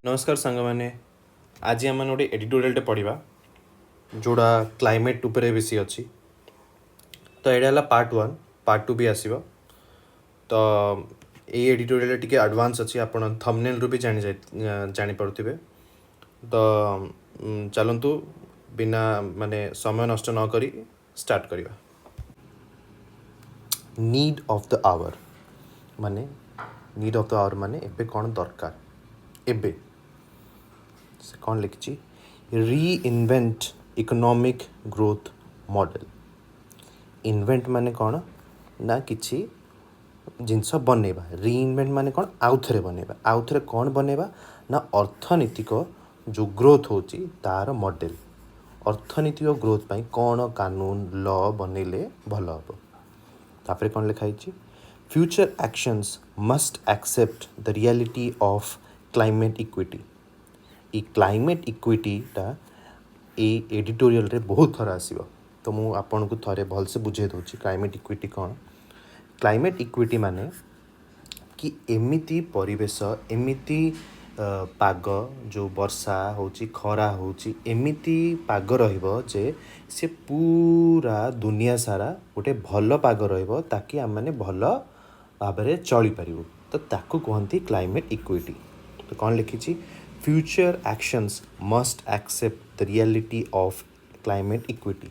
नमस्कार सांग मैंने आज आम गोटे एडिटोरियल पढ़ा जोड़ा क्लाइमेट उपरे बेसी अच्छी तो यहाँ है पार्ट 1 पार्ट 2 भी आसो तो ये एडिटोरियल टी एडवांस अच्छी आप थंबनेल रू भी जानीपे तो चलतु बिना माने समय नष्ट न करी स्टार्ट करवा नीड ऑफ द आवर माने नीड ऑफ द आवर माने एबे कौन दरकार एबे से कौन लिखी रीइनवेंट इकोनॉमिक ग्रोथ मॉडल इन्वेंट माने कौन ना किसी जिनस बनैबा रीइनवेंट माने कौन आउ थे बनैबा आउ थे कौन बनैबा ना अर्थनीतिक जो ग्रोथ होची तार मॉडल अर्थनीतिक ग्रोथ पाई कौन कानून लॉ बनैले भल हम तापर कौन लिखाई future actions must accept the reality of climate equity ई क्लाइमेट इक्विटीटा ये एडिटोरियल रे बहुत थर आसो तो मुझे आपन को थे भलसे बुझे दूसरी क्लाइमेट इक्विटी कौन क्लाइमेट इक्विटी माने कि एमिति परिवेश एमिति पाग जो वर्षा होची खरा होची एमिति पाग रहिबो जे से पूरा दुनिया सारा गोटे भल पाग रहिबो ताकि आम माने भल भाव चली पारिबु तो ताकू कहती क्लाइमेट इक्विटी तो कौन लिखी future actions must accept the reality of climate equity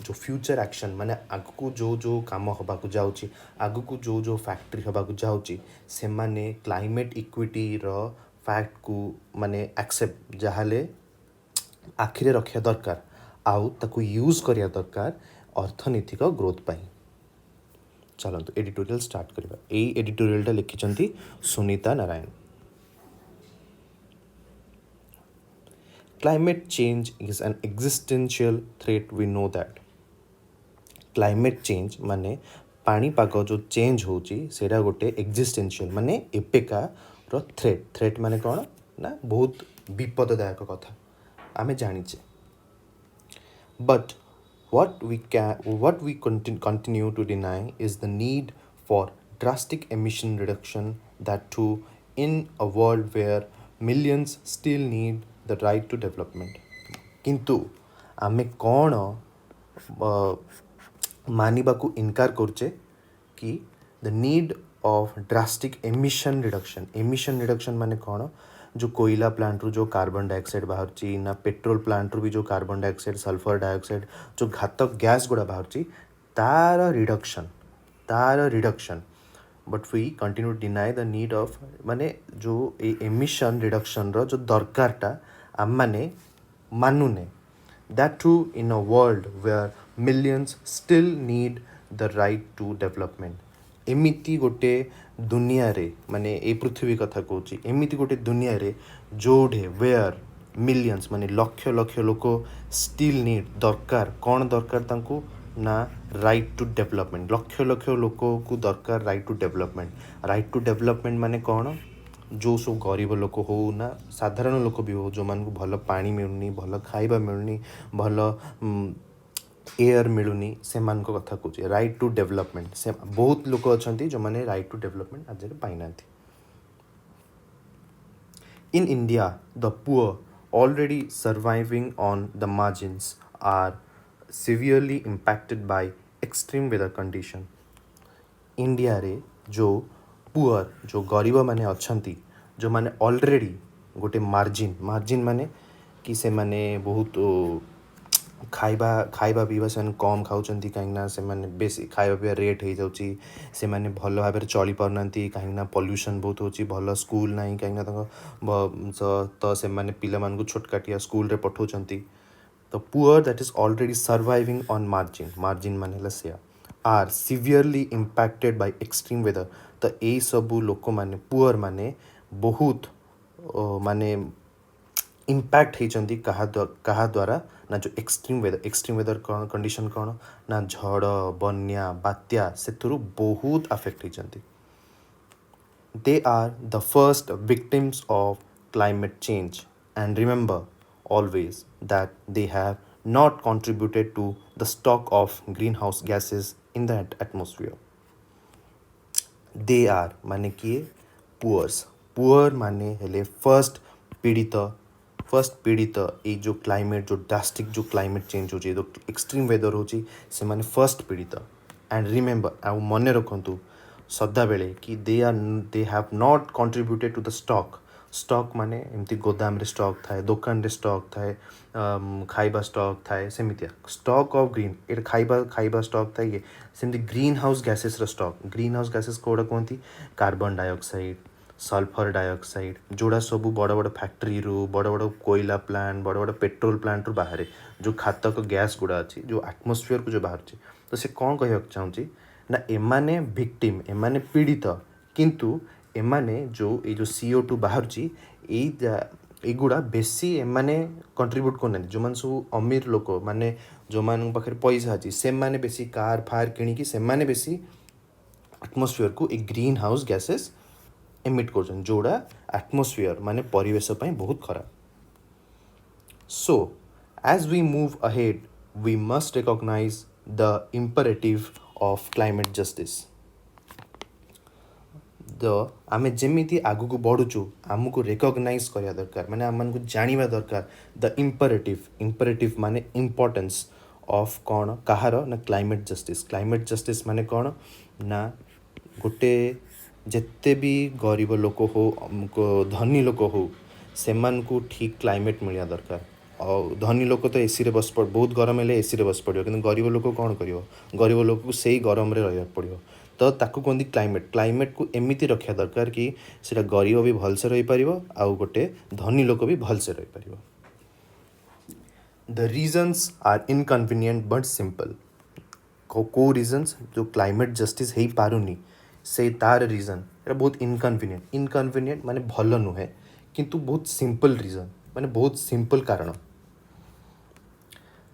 जो फ्यूचर एक्शन माने आगु जो काम होबाक जाउची आगु जो फैक्ट्री होबाक जाउची से माने क्लाइमेट इक्विटी रो फैक्ट को माने एक्सेप्ट जहाले आखिरे रखा दरकार आउ ताकू यूज करिया दरकार अर्थनीतिक ग्रोथ पाई चलतु एडिटोरियल स्टार्ट करबा एई एडिटोरियलटा लिखिचंती Sunita Narayan Climate change is an existential threat, we know that. Climate change माने पाणीपाग जो चेंज होची सेटा गोटे एक्जिस्टेंशियल माने एपेका रो थ्रेट माने कौन ना बहुत विपददायक कथा आमे जानिचे but what we continue to deny is the need for drastic emission reduction, that too in a world where millions still need the right to development. किंतु आमे कौन मानिबा को इनकार करचे कि the need of drastic emission reduction माने कौन जो कोयला प्लांट रू जो कार्बन डाइऑक्साइड बाहर ना पेट्रोल प्लांट रू भी जो कार्बन डाइऑक्साइड सल्फर डाइऑक्साइड जो घातक गैस गुड़ा बाहर तार reduction but we continue deny the need of माने जो एमिशन रिडक्शन रो जो दरकारटा आम माने मानुने that too in a world where millions still need the right to development एमिति गोटे दुनिया रे माने ए पृथ्वी कथा कहूँ एमिति गोटे दुनिया रे जोड़े वेयर मिलियंस माने लक्ष लक्ष लोक स्टिल नीड दरकार कौन दरकार तांको ना राइट टू डेवलपमेंट लक्ष लक्ष लोक को दरकार राइट टू डेवलपमेंट माने कौन जो सब गरीब लोक हो ना साधारण लोक भी हो जो मान को भल पानी मिलूनी भल खाइबा मिलूनी भल एयर मिलूनी से मान को कथा कहूँ राइट टू डेवलपमेंट से बहुत लोक अच्छा जो मैंने राइट टू डेवलपमेंट आज पाई ना in India the poor already surviving on the margins are severely impacted by extreme weather condition India रे जो पुअर जो गरीब माने अच्छंती जो माने ऑलरेडी गोटे मार्जिन माने कि से माने बहुत खाइबा पीवा से कम खाऊँच कहीं से बेस खाइबा पीवा रेट हो जाऊँगी से माने भल भाव चली पारना कहीं पॉल्यूशन बहुत होची भल स्कूल ना कहीं तो से माने पिला मान को छोटकाटिया स्कूल रे पठाउछंती तो poor that is already surviving on margin माने से are severely impacted by extreme weather तो यही सबू लोक माने पुअर माने बहुत माने इम्पैक्ट होती कहा द्वारा ना जो एक्सट्रीम वेदर कंडीशन कौन ना झड़ बन्या बात्या से बहुत अफेक्ट होती they are the first victims of climate change and remember always that they have not contributed to the stock of greenhouse gases in the atmosphere. They are माने किए poor माने हेले फर्स्ट पीड़ित फर्स्ट पीड़ित ये जो climate जो drastic जो क्लाइमेट चेंज हो जो एक्सट्रीम वेदर हो से माने फर्स्ट पीड़ित एंड रिमेंबर आउ मन रखु सदा बेले कि they have not contributed to the stock माने एमती गोदाम रे स्टॉक थाए दुकान रे स्टॉक थाए खाइबा स्टॉक थाए सेमितिया स्टॉक ऑफ ग्रीन ये खाइबा स्टॉक थाए ये सेमती ग्रीन हाउस गैसेस रो स्टॉक ग्रीन हाउस गैसेस कोड़ा कहती कार्बन डाइऑक्साइड सल्फर डाइऑक्साइड जोड़ा सब बड़ बड़ फैक्ट्री रू बड़ बड़ कोयला प्लांट बड़ बड़ पेट्रोल प्लांट रू बाहर जो घातक गैस गुड़ा अच्छी जो आटमोस्फियर को जो बाहर तो से कौन कह चाहूँगी ना एमाने विक्टिम एमाने पीड़ित किंतु एमाने जो ये जो CO2 बाहर एगुड़ा बेसी एमाने कंट्रीब्यूट करना जो मान सब अमीर लोक माने जो मान पाखे पैसा अच्छी से माने बेसी कार फार किणिकी से माने बेसी आटमोस्फियर को एक ग्रीन हाउस गैसेस एमिट कर जोड़ा आटमोस्फियर माने परिवेश ପାଇଁ बहुत खराब सो as we move ahead we must recognize the imperative of climate justice आमे जेमिति आगु को बढ़ुचु आमको रिकॉग्नाइज करिया दरकार माने आम को जानिबा दरकार द इंपरेटिव माने इम्पोर्टेंस ऑफ कौन कहार ना क्लाइमेट जस्टिस माने कौन ना गोटे जिते भी गरीब लोक हो धनी लोक हो सेमान को ठीक क्लाइमेट मिलिया दरकार और धनी लोक तो एसी रे बस पड़ बहुत गरम हेले एसी रे बस पड़ो कि गरीब लोक कौन करियो गरीब लोक को सही गरम रे रहिया पड़ियो तो ताकू कहती क्लाइमेट को एमिति रखा दरकार कि सेटा गरीब भी भलसे रही पारिबो आउ गोटे धनी लोक भी भलसे रही पारिबो the reasons are inconvenient but simple को रीजन्स जो क्लाइमेट जस्टिस हो पारुनी से तार रीजन ये बहुत इनकन्वीनियंट माने भल नुहे किंतु बहुत सिंपल रीजन माने बहुत सिंपल कारण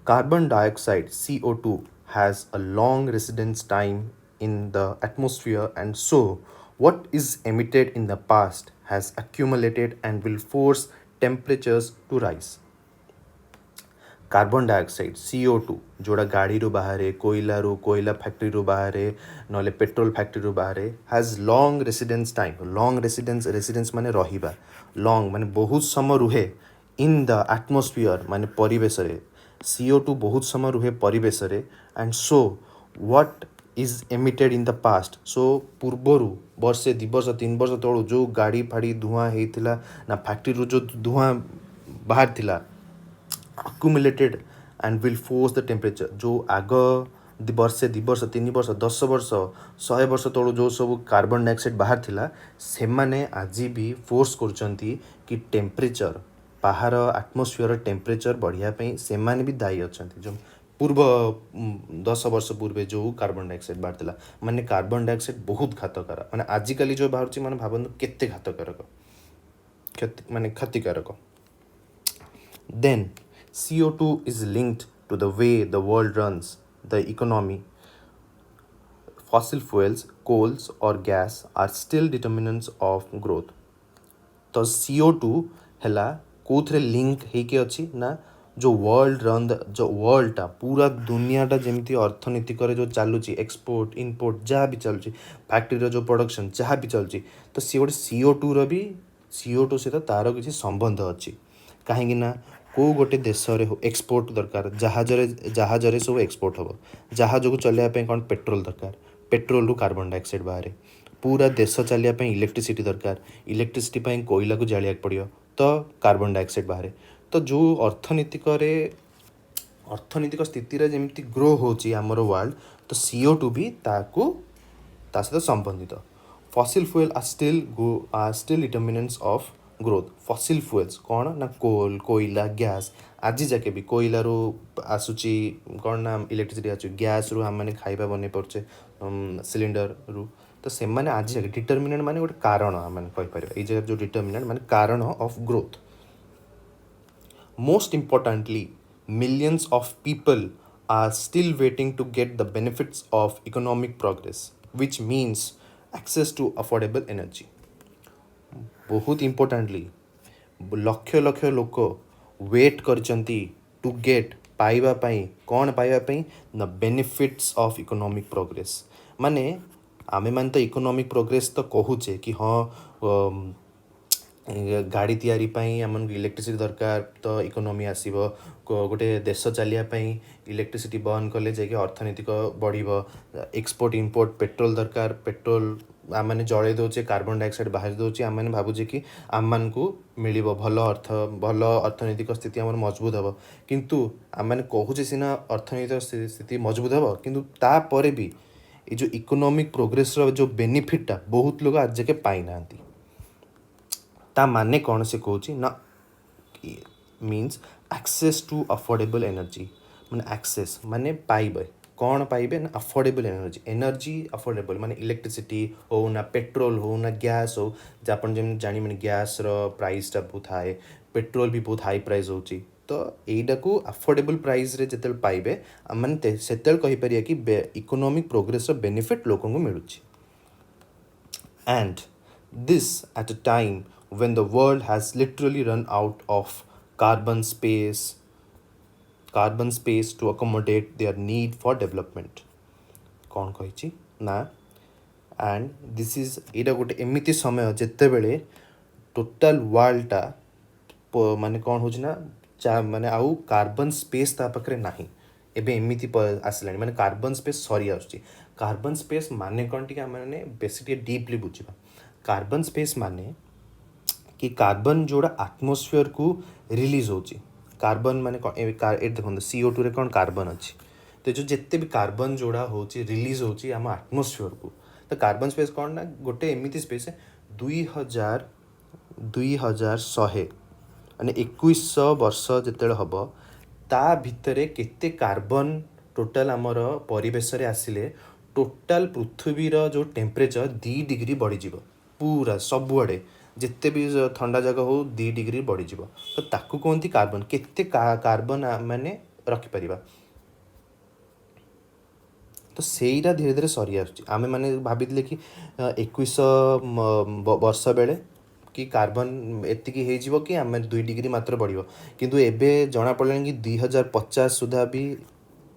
carbon dioxide CO2 has a long residence time in the atmosphere and so what is emitted in the past has accumulated and will force temperatures to rise carbon dioxide CO2 जोड़ा गाड़ी रू बाहर कोयला factory रू बाहर नले petrol factory रू बाहर has long residence time long residence माने रहिबा लॉन्ग माने बहुत समय रुहे इन द एटमॉस्फेयर माने परिवेश रे CO2 बहुत समय रुहे परिवेश रे and so what is emitted in the past so पूर्वरु वर्षे 2 वर्ष 3 वर्ष तळु जो गाड़ी फाड़ी धुआं हेतिला ना फैक्ट्री रू जो धुआं बाहर थिला accumulated and will force the temperature जो आग वर्षे 2 वर्ष 3 वर्ष 10 वर्ष 100 वर्ष तलू जो सब कार्बन डाइऑक्साइड बाहर थिला से माने आज भी फोर्स करचंती कि टेम्परेचर बाहर आटमोस्फियर टेम्परेचर बढ़िया पे से माने भी दायी अछंती जो पूर्व 10 वर्ष पूर्वे जो कार्बन डाइऑक्साइड बाहर थिला माने कार्बन डाइऑक्साइड बहुत घातकार माने आजिकली जो बाहर माने भाबन केते घातकारक माने क्षतिकारक then CO2 is linked to the way the world runs the economy fossil fuels coals or gas are still determinants of growth तो CO2 हैला कोथरे लिंक हेके अछि ना जो वर्ल्ड टा पूरा दुनिया टा जेमती अर्थनीति करे जो चालुची एक्सपोर्ट इम्पोर्ट जहाँ भी चलुची फैक्ट्री रो जो प्रोडक्शन जहाँ भी चलुची तो सी गोटे CO2 रो भी CO2 सहित तार किसी संबंध अछि कहीं ना को गोटे देश रे हो एक्सपोर्ट दरकार जहाज सब एक्सपोर्ट हम जहाज को चलने कौन पेट्रोल दरकार पेट्रोल रू कार्बन डाइऑक्साइड बाहर पूरा देश चलने इलेक्ट्रिसिटी दरकार इलेक्ट्रिसिटी कोयला को जालिया पड़ो तो कार्बन डाइऑक्साइड बाहर तो जो अर्थनैतिक स्थिति रे जेमती ग्रो होची हमर वर्ल्ड तो CO2 भी ताको ता सहित संबंधित fossil fuel are still determinants of growth fossil fuels कौन ना कोल कोयला गैस आज जाके भी कोयला रू आसूची कौन ना इलेक्ट्रिसिटी आसु गैस रू हम माने खाइबा बने पड़चे सिलिंडर रू तो से माने आज जाके डिटर्मिनेंट माने गोटे कारण हम माने कहि परिबा ए जगह जो डिटर्मिनेंट माने कारण of growth most importantly millions of people are still waiting to get the benefits of economic progress which means access to affordable energy बहुत इम्पोर्टेंटली लक्ष लक्ष लोक वेट करचंती टू गेट पाइबा पई कौन पाइबा पई the benefits of economic progress माने आमे मान तो इकोनॉमिक प्रोग्रेस तो कहूचे कि हाँ गाड़ी तैयारी ପାଇଁ ଆମକୁ ଇଲେକ୍ଟ୍ରିସିଟି ଦରକାର ତ ଇକୋନୋମି ଆସିବ ଗୋଟେ ଦେଶ ଚାଲିବା ପାଇଁ ଇଲେକ୍ଟ୍ରିସିଟି ବର୍ନ କଲେ ଯାଇକି ଅର୍ଥନୈତିକ ବଢ଼ିବ ଏକ୍ସପୋର୍ଟ ଇମ୍ପୋର୍ଟ ପେଟ୍ରୋଲ ଦରକାର ପେଟ୍ରୋଲ ଆମମାନେ ଜଳେଇ ଦେଉଛେ କାର୍ବନ ଡାଇଅକ୍ସାଇଡ଼ ବାହାରି ଦେଉଛି ଆମମାନେ ଭାବୁଛେ କି ଆମମାନଙ୍କୁ ମିଳିବ ଭଲ ଅର୍ଥନୈତିକ ସ୍ଥିତି ଆମର ମଜବୁତ ହେବ କିନ୍ତୁ ଆମମାନେ କହୁଛେ ସିନା ଅର୍ଥନୈତିକ ସ୍ଥିତି ମଜବୁତ ହେବ କିନ୍ତୁ ତାପରେ ବି ଏ ଯେଉଁ ଇକୋନୋମିକ୍ ପ୍ରୋଗ୍ରେସର ଯେଉଁ ବେନିଫିଟଟା ବହୁତ ଲୋକ ଆଜି ଯାକେ ପାଇନାହାନ୍ତି ତା ମାନେ କ'ଣ ସେ କହୁଛି ନା ମିନ୍ସ ଆକ୍ସେସ୍ ଟୁ ଅଫୋର୍ଡେବଲ୍ ଏନର୍ଜି ମାନେ ଆକ୍ସେସ୍ ମାନେ ପାଇବେ କ'ଣ ପାଇବେ ନା ଅଫୋର୍ଡେବଲ୍ ଏନର୍ଜି ଅଫୋର୍ଡେବଲ୍ ମାନେ ଇଲେକ୍ଟ୍ରିସିଟି ହଉ ନା ପେଟ୍ରୋଲ ହଉ ନା ଗ୍ୟାସ୍ ହଉ ଆପଣ ଯେମିତି ଜାଣିବେନି ଗ୍ୟାସ୍ର ପ୍ରାଇସ୍ଟା ବହୁତ ହାଇ ପେଟ୍ରୋଲ ବି ବହୁତ ହାଇ ପ୍ରାଇସ୍ ହେଉଛି ତ ଏଇଟାକୁ ଆଫୋର୍ଡେବଲ୍ ପ୍ରାଇସ୍ରେ ଯେତେବେଳେ ପାଇବେ ଆମମାନେ ସେତେବେଳେ କହିପାରିବା କି ଇକୋନୋମିକ୍ ପ୍ରୋଗ୍ରେସର ବେନିଫିଟ୍ ଲୋକଙ୍କୁ ମିଳୁଛି and this at a time when the world has literally run out of carbon space carbon space to accommodate their need for development କ'ଣ କହିଛି ନା and this is ଏଇଟା ଗୋଟେ ଏମିତି ସମୟ ଯେତେବେଳେ ଟୋଟାଲ ୱାର୍ଲଡଟା ମାନେ କ'ଣ ହେଉଛି ନା ମାନେ ଆଉ କାର୍ବନ ସ୍ପେସ୍ ତା ପାଖରେ ନାହିଁ ଏବେ ଏମିତି ଆସିଲାଣି ମାନେ କାର୍ବନ ସ୍ପେସ୍ ସରି ଆସୁଛି କାର୍ବନ ସ୍ପେସ୍ ମାନେ କ'ଣ ଟିକେ ଆମେ ବେଶୀ ଟିକେ ଡିପ୍ଲି ବୁଝିବା କାର୍ବନ ସ୍ପେସ୍ ମାନେ कि कार्बन जोड़ा आटमोस्फियर रिलीज होची कार्बन माने एट देखो CO2 रे कौन कार्बन अच्छी तो जो जिते भी कार्बन जोड़ा होची रिलीज होची आम आटमोस्फियर को तो कार्बन स्पेस कौन ना गोटे एमती स्पेस 2100 माने 2100 वर्ष जिते हम ता भितर केते कार्बन टोटाल आमर परिवेश रे आसिले टोटाल पृथ्वीर जो टेम्परेचर 2 डिग्री बढ़ीज पूरा सबुआड़े जिते भी ठंडा जगह हो 2 डिग्री बढ़ीज तो ताकू कहती कार्बन केते कार्बन माने रखिपर तो सेटा धीरे धीरे सरी आम मैंने भाभी कि 2100 वर्ष बेले कि कार्बन एति हो कि आम 2 डिग्री मात्र बढ़ किंतु एबे जना पड़ा कि 2050 सुधा भी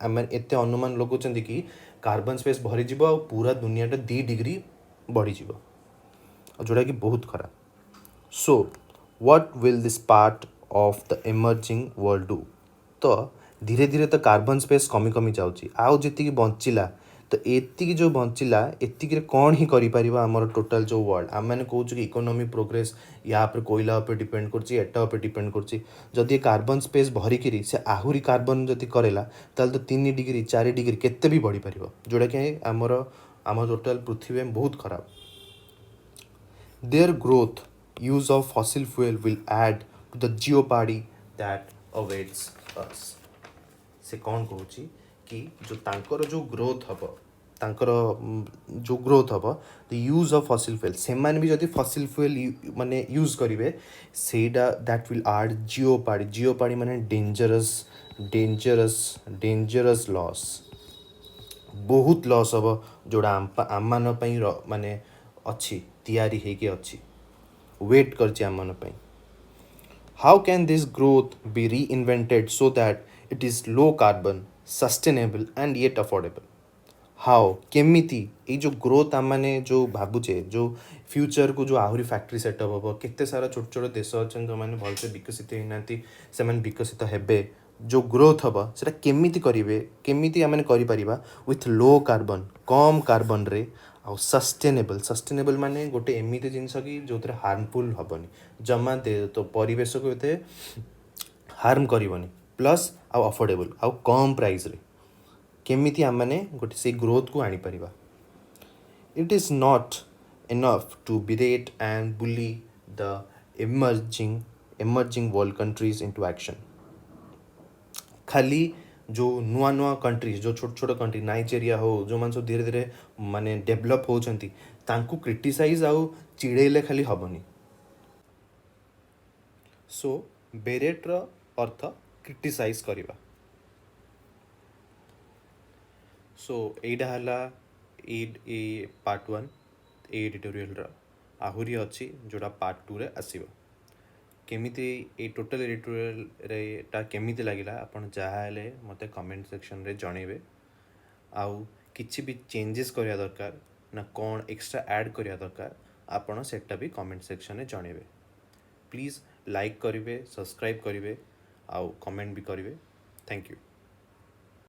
आम एत अनुमान लगुंट कि कार्बन स्पेस भरीज आ पूरा दुनियाटा 2 डिग्री बढ़ीज जोटा कि बहुत खराब so what will this part of the emerging world do तो धीरे धीरे तो कार्बन स्पेस कमी कमी जाऊँगी आउ जी बंचला तो एति जो बंचला एति कौन ही करें आमर टोटाल जो वर्ल्ड आम मैंने कौच कि इकोनॉमिक प्रोग्रेस या पर कोयला उपर डिपेंड करटा उपर डिपेंड करी कार्बन स्पेस भरिकी से आहरी कार्बन जदि करेला ताल तो 3 डिग्री 4 डिग्री केते भी बढ़ी पार जोटा कि आमर टोटाल पृथ्वी में बहुत खराब their growth use of fossil fuel will add to the jeopardy that awaits us से कौन कहूँ कि जो तांकर जो ग्रोथ हम तांकर जो ग्रोथ हम द यूज ऑफ फसिल फ्यूल से माने भी जदि फसिल फ्यूल माने यूज करेंगे सेटा दैट विल आड जियोपाडी माने डेंजरस लॉस बहुत लॉस हम जोड़ा आम माने अच्छी तैयारी होगी अच्छी वेट करछि आमन पई how can this growth be reinvented so that it is low carbon sustainable and yet affordable how केमिति ये जो ग्रोथ आम मैंने जो भावुचे जो फ्यूचर को जो आहरी फैक्ट्री सेटअप हम केते सारा छोट छोट देश अच्छा जो मैंने भलसे विकसित होना से विकसित हेबे जो ग्रोथ हम से केमिति करेंगे केमिति आम करें with low carbon come carbon रे आ सस्टेनेबल माने गोटे एमती जिनस कि जो हार्मफुल हेनी जमा दे तो परिवेश को ये हार्म करनी प्लस आउ अफोर्डेबल आउ कम प्राइस रे केमिति आम मैंने गोटे से ग्रोथ को आनीपर it is not enough to berate and bully the emerging world countries into action खाली जो नुआ नुआ कंट्रीज जो छोट छोट कंट्री नाइजेरिया हो जो मान सब धीरे धीरे माने डेभलप होती क्रिटिसाइज आउ चिड़ेले खाली हेनी सो बेरेट्र अर्थ क्रिटिसाइज करवा सो एटा हला ए पार्ट 1 एडिटोरियल आहुरी अच्छी जोड़ा पार्ट 2 रे आसीबो केमिति ए टोटल एडिटोरियल रे केमिति लागिला आपण जहाँ हेले मते कमेंट सेक्शन रे जणेबे आउ किछि भी चेंजेस करिया दरकार ना कौन एक्स्ट्रा ऐड करिया दरकार आपण सेटा भी कमेंट सेक्शन रे जणेबे प्लीज लाइक करेंगे सब्सक्राइब करेंगे आउ कमेंट भी करेंगे थैंक यू।